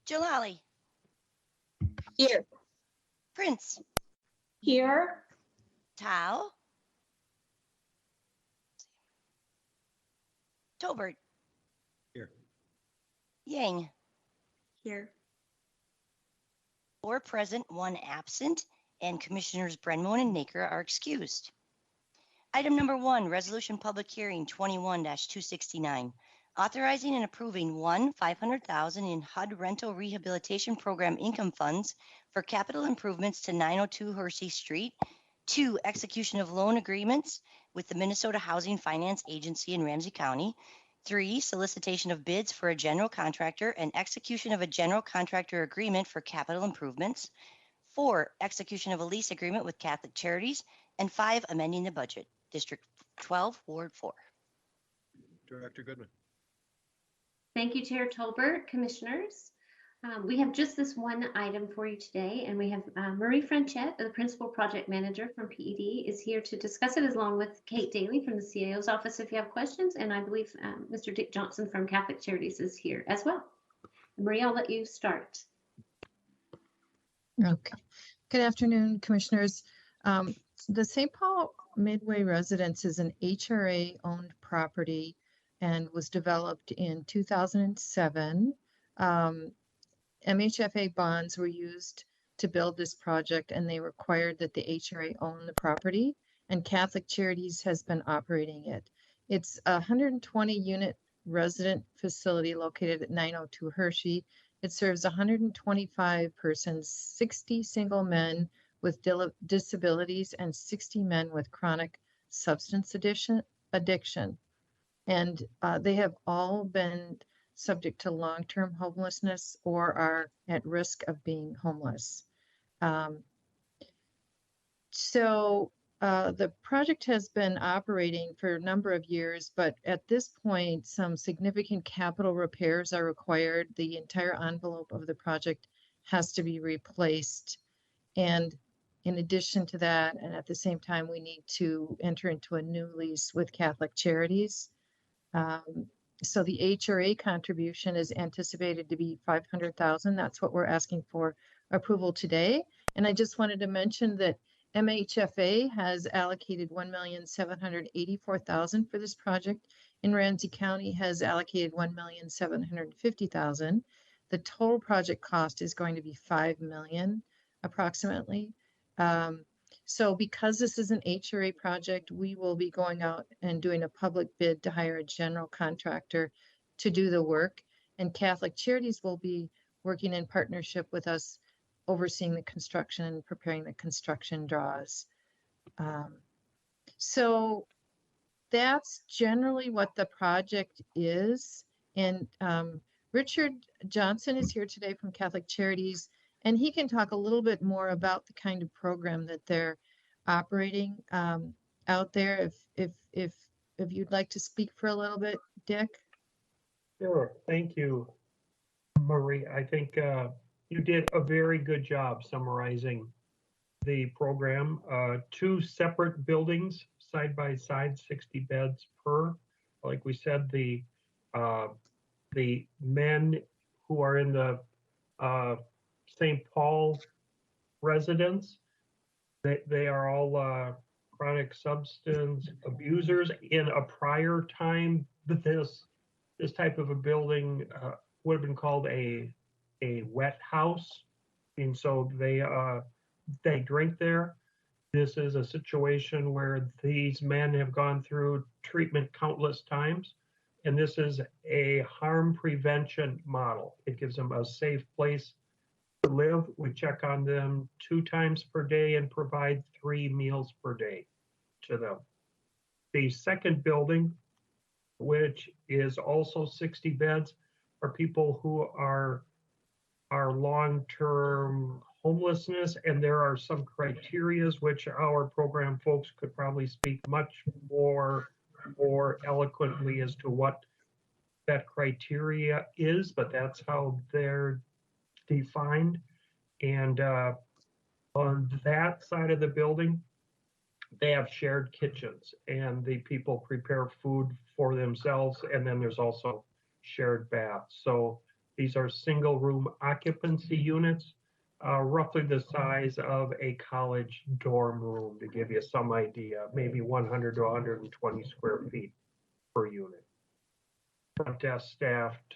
Jalali, Here. Prince, Here. Tao, Tobert, Here. Yang, Here. 4 present, 1 absent, and Commissioners Brenmo and Naker are excused. Item number 1, Resolution Public Hearing 21-269, authorizing and approving 1, $500,000 in HUD Rental Rehabilitation Program income funds for capital improvements to 902 Hershey Street. 2, execution of loan agreements with the Minnesota Housing Finance Agency in Ramsey County. 3, solicitation of bids for a general contractor and execution of a general contractor agreement for capital improvements. 4, execution of a lease agreement with Catholic Charities. And 5, amending the budget. District 12, Ward 4. Director Goodman. Thank you, Chair Tolbert, Commissioners. We have just this one item for you today, and we have Marie Franchette, the Principal Project Manager from PED, is here to discuss it along with Kate Daly from the CAO's office if you have questions, and I believe Mr. Dick Johnson from Catholic Charities is here as well. Marie, I'll let you start. Okay. Good afternoon, Commissioners. The St. Paul Midway Residence is an HRA-owned property and was developed in 2007. MHFA bonds were used to build this project, and they required that the HRA own the property, and Catholic Charities has been operating it. It's a 120-unit resident facility located at 902 Hershey. It serves 125 persons, 60 single men with disabilities and 60 men with chronic substance addiction. And they have all been subject to long-term homelessness or are at risk of being homeless. The project has been operating for a number of years, but at this point, some significant capital repairs are required. The entire envelope of the project has to be replaced. And in addition to that, and at the same time, we need to enter into a new lease with Catholic Charities. So the HRA contribution is anticipated to be $500,000. That's what we're asking for approval today. And I just wanted to mention that MHFA has allocated $1,784,000 for this project, and Ramsey County has allocated $1,750,000. The total project cost is going to be $5 million approximately. So because this is an HRA project, we will be going out and doing a public bid to hire a general contractor to do the work. And Catholic Charities will be working in partnership with us, overseeing the construction and preparing the construction draws. So that's generally what the project is. And Richard Johnson is here today from Catholic Charities, and he can talk a little bit more about the kind of program that they're operating out there. If you'd like to speak for a little bit, Dick. Sure. Thank you, Marie. I think you did a very good job summarizing the program. 2 separate buildings, side by side, 60 beds per. Like we said, the men who are in the St. Paul residence, they are all chronic substance abusers. In a prior time, this type of a building would have been called a wet house, and so they drink there. This is a situation where these men have gone through treatment countless times, and this is a harm prevention model. It gives them a safe place to live. We check on them 2 times per day and provide 3 meals per day to them. The second building, which is also 60 beds, are people who are long-term homelessness, and there are some criterias which our program folks could probably speak much more eloquently as to what that criteria is, but that's how they're defined. And on that side of the building, they have shared kitchens, and the people prepare food for themselves, and then there's also shared baths. So These are single room occupancy units, roughly the size of a college dorm room, to give you some idea, maybe 100 to 120 square feet per unit. Front desk staffed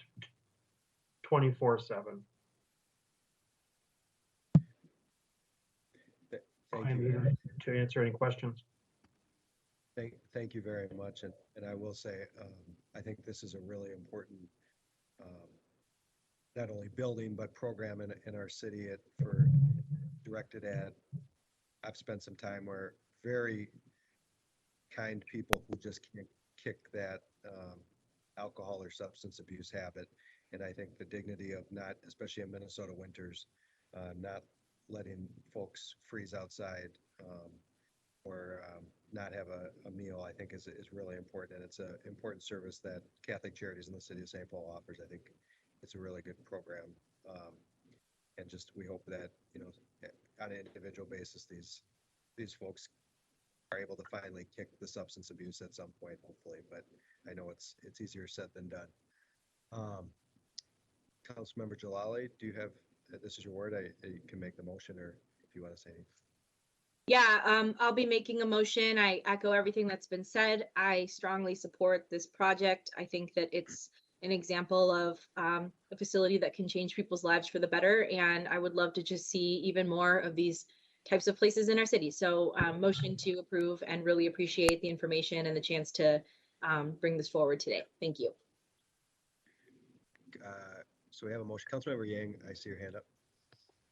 24/7. Thank I'm you. here to answer any questions. Thank you very much. And I will say, I think this is a really important, not only building, but program in our city for directed at, I've spent some time where very kind people who just can't kick that alcohol or substance abuse habit. And I think the dignity of not, especially in Minnesota winters, not letting folks freeze outside or not have a meal, I think is really important. And it's an important service that Catholic Charities in the city of St. Paul offers. I think it's a really good program. And just, we hope that, on an individual basis, these folks are able to finally kick the substance abuse at some point, hopefully, but I know it's easier said than done. Councilmember Jalali, do you have, this is your word, you can make the motion, or if you want to say anything. Yeah, I'll be making a motion. I echo everything that's been said. I strongly support this project. I think that it's an example of a facility that can change people's lives for the better. And I would love to just see even more of these types of places in our city. So motion to approve, and really appreciate the information and the chance to bring this forward today. Thank you. So we have a motion. Councilmember Yang, I see your hand up.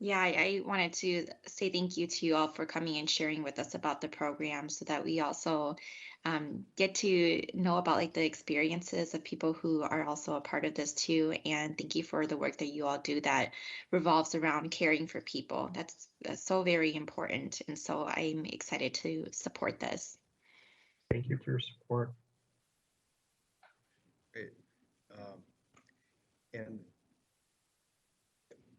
Yeah, I wanted to say thank you to you all for coming and sharing with us about the program, so that we also get to know about like the experiences of people who are also a part of this too. And thank you for the work that you all do that revolves around caring for people. That's so very important. And so I'm excited to support this. Thank you for your support. Great. And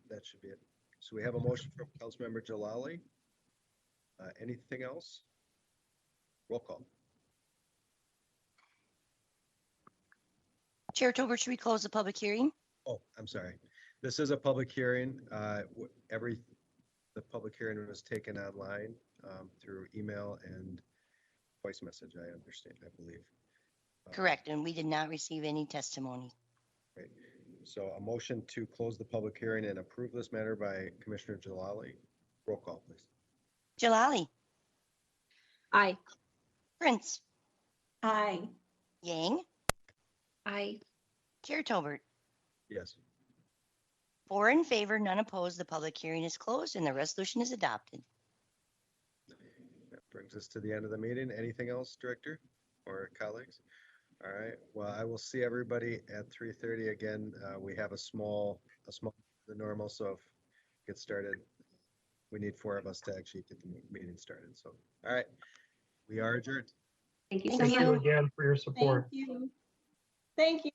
that should be it. So we have a motion from Councilmember Jalali. Anything else? Roll call. Chair Tober, should we close the public hearing? Oh, I'm sorry. This is a public hearing. The public hearing was taken online through email and voice message, I understand, I believe. Correct, and we did not receive any testimony. Right. So a motion to close the public hearing and approve this matter by Commissioner Jalali. Roll call, please. Jalali, Aye. Prince, Aye. Yang, I Chair Tobert. Yes. 4 in favor, none opposed. The public hearing is closed and the resolution is adopted. That brings us to the end of the meeting. Anything else, Director or colleagues? All right. Well, I will see everybody at 3:30 again. We have a small the normal. So if we get started, we need 4 of us to actually get the meeting started. So, all right, we are adjourned. Thank you so Thank much. Thank you again for your support. Thank you. Thank you.